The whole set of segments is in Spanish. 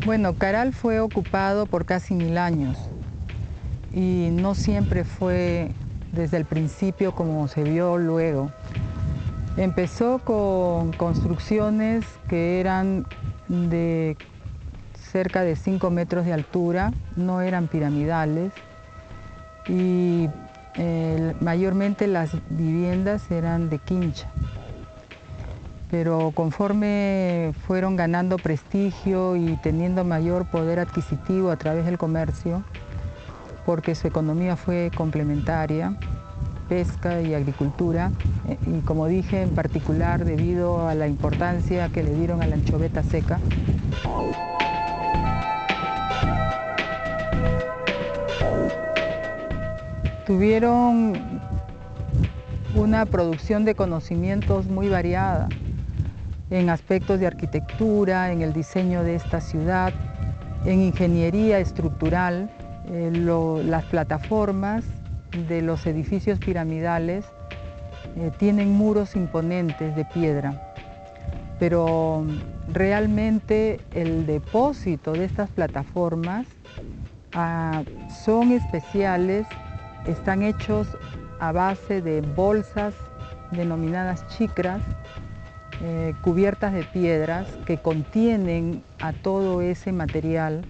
Bueno, Caral fue ocupado por casi 1000 años y no siempre fue desde el principio como se vio luego. Empezó con construcciones que eran de cerca de 5 metros de altura, no eran piramidales y mayormente las viviendas eran de quincha. Pero conforme fueron ganando prestigio y teniendo mayor poder adquisitivo a través del comercio, porque su economía fue complementaria, pesca y agricultura, y como dije, en particular debido a la importancia que le dieron a la anchoveta seca. Tuvieron una producción de conocimientos muy variada en aspectos de arquitectura, en el diseño de esta ciudad, en ingeniería estructural, las plataformas de los edificios piramidales tienen muros imponentes de piedra, pero realmente el depósito de estas plataformas son especiales, están hechos a base de bolsas denominadas chicras, cubiertas de piedras que contienen a todo ese material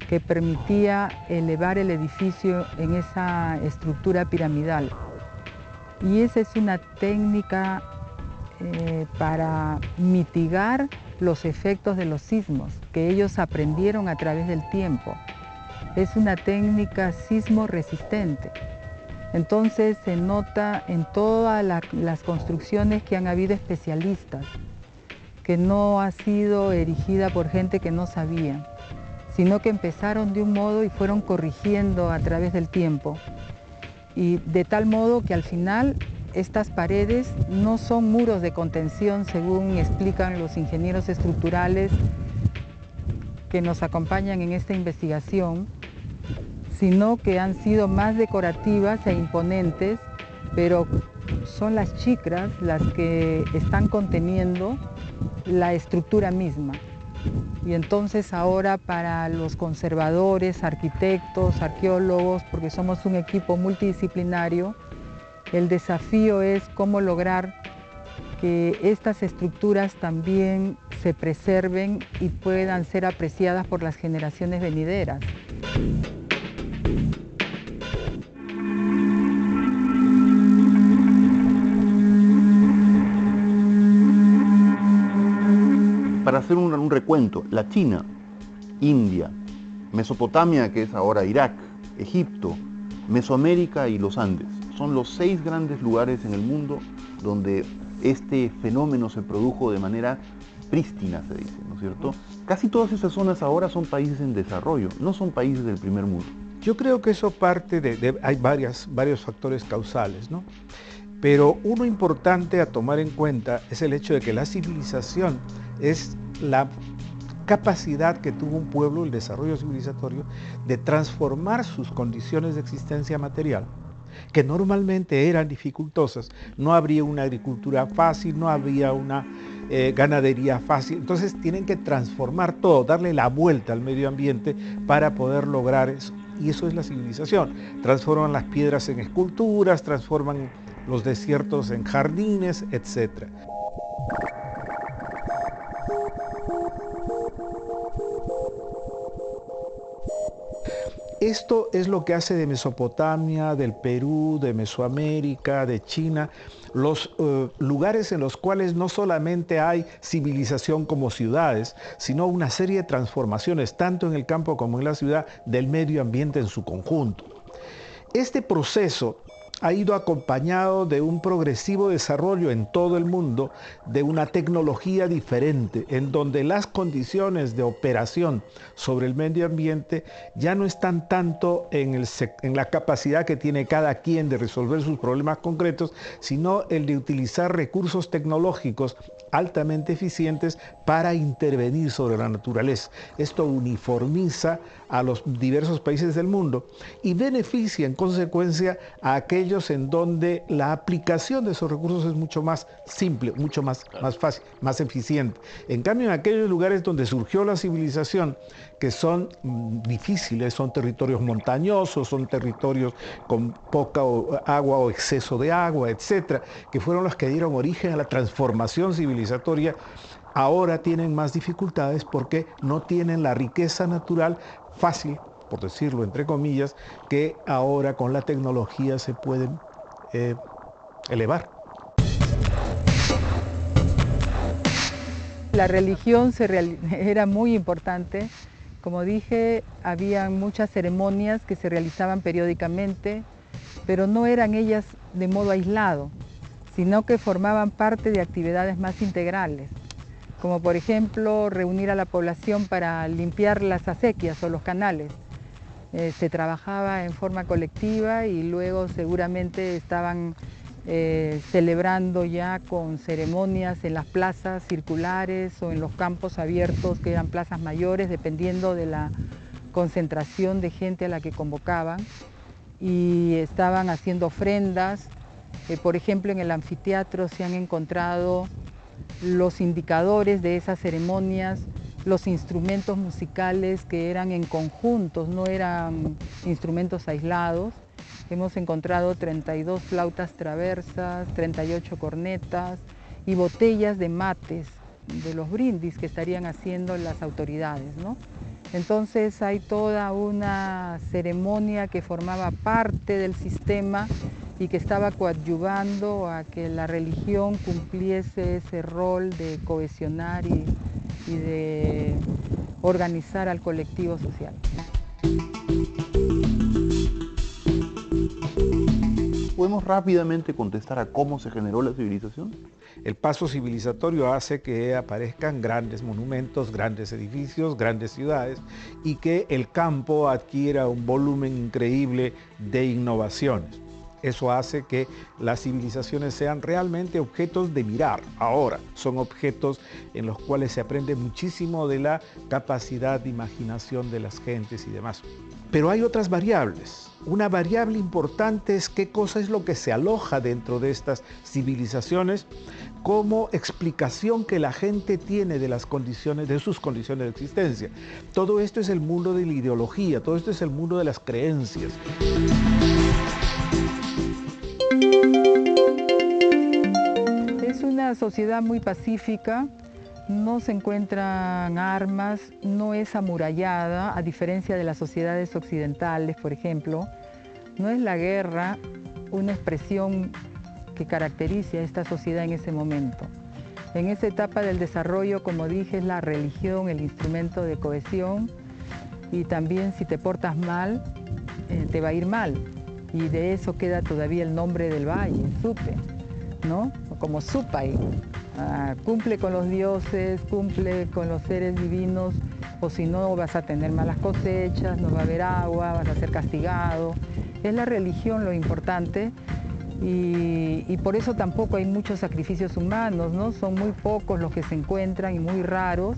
que permitía elevar el edificio en esa estructura piramidal. Y esa es una técnica para mitigar los efectos de los sismos que ellos aprendieron a través del tiempo. Es una técnica sismo resistente. Entonces se nota en todas las construcciones que han habido especialistas, que no ha sido erigida por gente que no sabía, sino que empezaron de un modo y fueron corrigiendo a través del tiempo. Y de tal modo que al final estas paredes no son muros de contención, según explican los ingenieros estructurales que nos acompañan en esta investigación, sino que han sido más decorativas e imponentes, pero son las chicras las que están conteniendo la estructura misma. Y entonces ahora para los conservadores, arquitectos, arqueólogos, porque somos un equipo multidisciplinario, el desafío es cómo lograr que estas estructuras también se preserven y puedan ser apreciadas por las generaciones venideras. Para hacer un recuento, la China, India, Mesopotamia, que es ahora Irak, Egipto, Mesoamérica y los Andes, son los 6 grandes lugares en el mundo donde este fenómeno se produjo de manera prístina, se dice, ¿no es cierto? Casi todas esas zonas ahora son países en desarrollo, no son países del primer mundo. Yo creo que eso parte hay varios factores causales, ¿no? Pero uno importante a tomar en cuenta es el hecho de que la civilización es la capacidad que tuvo un pueblo, el desarrollo civilizatorio, de transformar sus condiciones de existencia material, que normalmente eran dificultosas. No habría una agricultura fácil, no habría una ganadería fácil. Entonces tienen que transformar todo, darle la vuelta al medio ambiente para poder lograr eso. Y eso es la civilización. Transforman las piedras en esculturas, transforman los desiertos en jardines, etc. Esto es lo que hace de Mesopotamia, del Perú, de Mesoamérica, de China, los lugares en los cuales no solamente hay civilización como ciudades, sino una serie de transformaciones, tanto en el campo como en la ciudad, del medio ambiente en su conjunto. Este proceso ha ido acompañado de un progresivo desarrollo en todo el mundo de una tecnología diferente, en donde las condiciones de operación sobre el medio ambiente ya no están tanto en la capacidad que tiene cada quien de resolver sus problemas concretos, sino el de utilizar recursos tecnológicos altamente eficientes para intervenir sobre la naturaleza. Esto uniformiza a los diversos países del mundo y beneficia en consecuencia a aquellos en donde la aplicación de esos recursos es mucho más simple, mucho más fácil, más eficiente. En cambio, en aquellos lugares donde surgió la civilización, que son difíciles, son territorios montañosos, son territorios con poca agua o exceso de agua, etcétera, que fueron los que dieron origen a la transformación civilizatoria, ahora tienen más dificultades porque no tienen la riqueza natural fácil, por decirlo entre comillas, que ahora con la tecnología se pueden elevar. La religión era muy importante. Como dije, había muchas ceremonias que se realizaban periódicamente, pero no eran ellas de modo aislado, sino que formaban parte de actividades más integrales, como por ejemplo reunir a la población para limpiar las acequias o los canales. Se trabajaba en forma colectiva y luego seguramente estaban celebrando ya con ceremonias en las plazas circulares o en los campos abiertos, que eran plazas mayores, dependiendo de la concentración de gente a la que convocaban, y estaban haciendo ofrendas. Por ejemplo, en el anfiteatro se han encontrado los indicadores de esas ceremonias, los instrumentos musicales que eran en conjuntos, no eran instrumentos aislados. Hemos encontrado 32 flautas traversas, 38 cornetas y botellas de mates de los brindis que estarían haciendo las autoridades, ¿no? Entonces hay toda una ceremonia que formaba parte del sistema y que estaba coadyuvando a que la religión cumpliese ese rol de cohesionar y de organizar al colectivo social. ¿Podemos rápidamente contestar a cómo se generó la civilización? El paso civilizatorio hace que aparezcan grandes monumentos, grandes edificios, grandes ciudades y que el campo adquiera un volumen increíble de innovaciones. Eso hace que las civilizaciones sean realmente objetos de mirar. Ahora, son objetos en los cuales se aprende muchísimo de la capacidad de imaginación de las gentes y demás. Pero hay otras variables. Una variable importante es qué cosa es lo que se aloja dentro de estas civilizaciones como explicación que la gente tiene de las condiciones, de sus condiciones de existencia. Todo esto es el mundo de la ideología, todo esto es el mundo de las creencias. Es una sociedad muy pacífica, no se encuentran armas, no es amurallada, a diferencia de las sociedades occidentales, por ejemplo. No es la guerra una expresión que caracterice a esta sociedad en ese momento. En esa etapa del desarrollo, como dije, es la religión el instrumento de cohesión, y también si te portas mal, te va a ir mal. Y de eso queda todavía el nombre del valle, Supe, ¿no? Como Supay. Cumple con los dioses, cumple con los seres divinos, o si no vas a tener malas cosechas, no va a haber agua, vas a ser castigado. Es la religión lo importante, y por eso tampoco hay muchos sacrificios humanos, ¿no? Son muy pocos los que se encuentran y muy raros,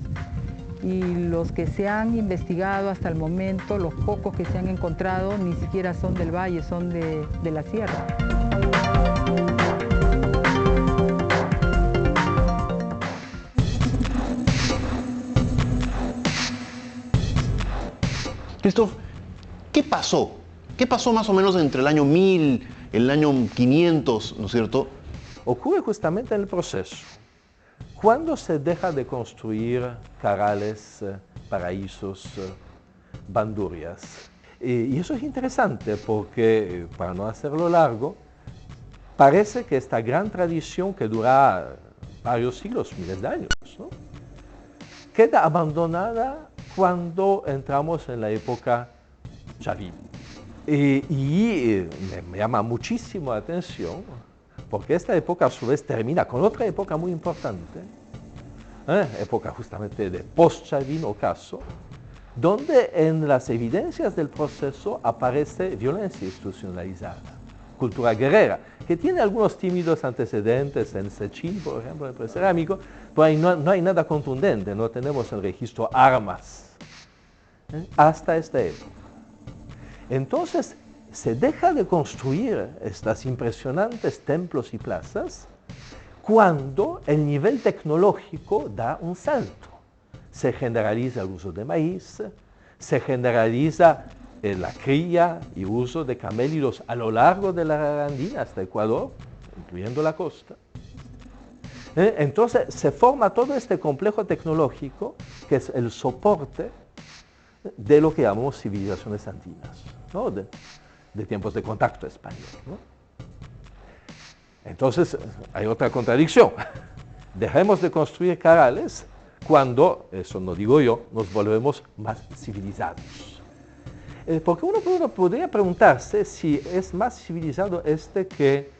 y los que se han investigado hasta el momento, los pocos que se han encontrado, ni siquiera son del valle, son de la sierra. Christoph, ¿qué pasó? ¿Qué pasó más o menos entre el año 1000, el año 500, ¿no es cierto? Ocurre justamente en el proceso. Cuando se deja de construir carales, paraísos, bandurrias. Y eso es interesante porque, para no hacerlo largo, parece que esta gran tradición que dura varios siglos, miles de años, ¿no?, queda abandonada cuando entramos en la época Chavín. Y me llama muchísimo la atención porque esta época a su vez termina con otra época muy importante, época justamente de post-Chavín ocaso, donde en las evidencias del proceso aparece violencia institucionalizada. cultura guerrera, que tiene algunos tímidos antecedentes en Sechín, por ejemplo, en el precerámico, pero ahí no hay nada contundente, no tenemos el registro armas, hasta esta época. Entonces, se deja de construir estas impresionantes templos y plazas cuando el nivel tecnológico da un salto. Se generaliza el uso de maíz, se generaliza la cría y uso de camélidos a lo largo de la Andina hasta Ecuador, incluyendo la costa. Entonces se forma todo este complejo tecnológico que es el soporte de lo que llamamos civilizaciones andinas, ¿no? de tiempos de contacto español, ¿no? Entonces hay otra contradicción. Dejemos de construir canales cuando, eso no digo yo, nos volvemos más civilizados. Porque uno podría preguntarse si es más civilizado este que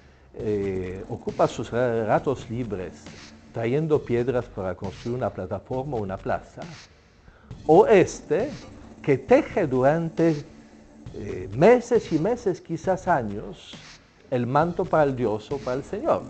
ocupa sus ratos libres trayendo piedras para construir una plataforma o una plaza, o este que teje durante meses y meses, quizás años, el manto para el Dios o para el Señor.